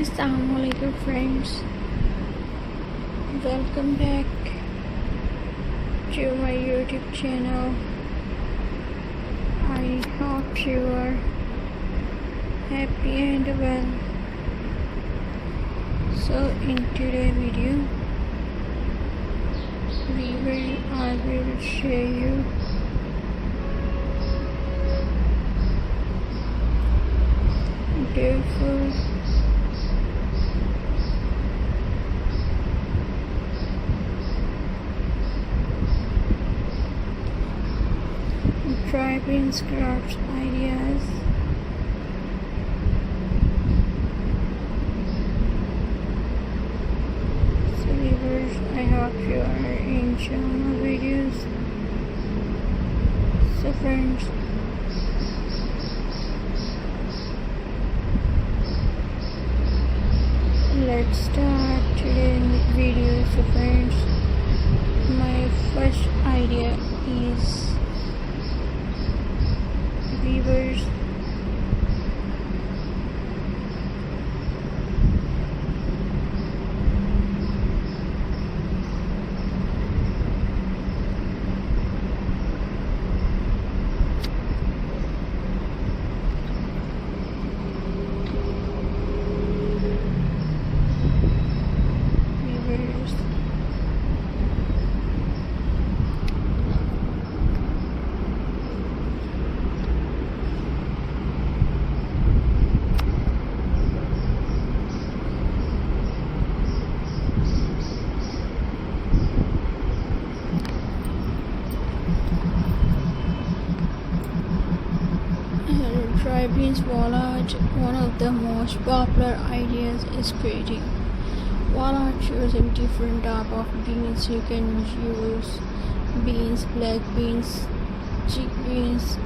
Assalamualaikum friends, welcome back to my YouTube channel. I hope you are happy and well. So in today's video I will share you Decor driving scraps ideas. So viewers, I hope you are enjoying my videos. So friends, let's start today's video. So friends, my first idea is viewers dry beans wall art. One of the most popular ideas is creating wall art using different type of beans. You can use beans, black beans, chickpeas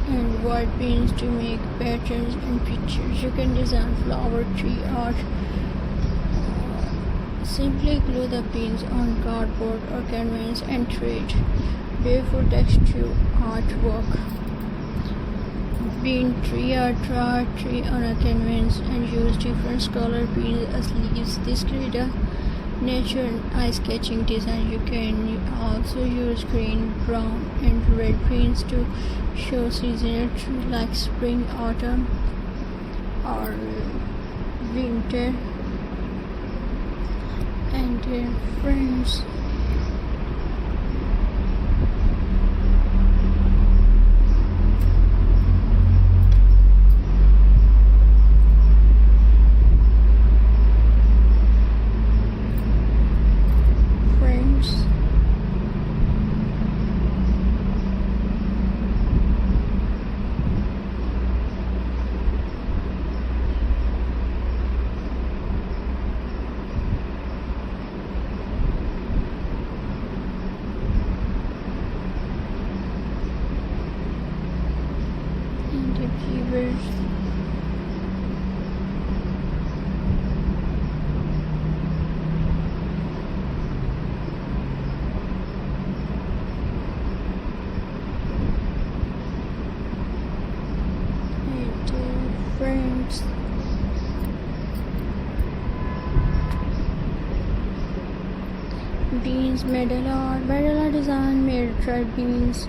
and white beans to make patterns and pictures. You can design flower, tree art. Simply glue the beans on cardboard or canvas and create beautiful texture artwork. Bean tree or draw a tree on a canvas and use different color beans as leaves. This creates a nature and eye-catching design. You can also use green, brown and red beans to show seasonal trees like spring, autumn or winter. And friends, friends, beans medal art design made dried beans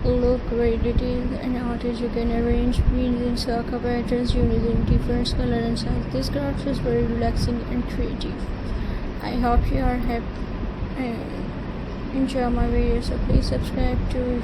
look very detailed and artist. You can arrange beans in circle patterns using different color and size. This craft is very relaxing and creative. I hope you are happy and enjoy my videos. So please subscribe to YouTube.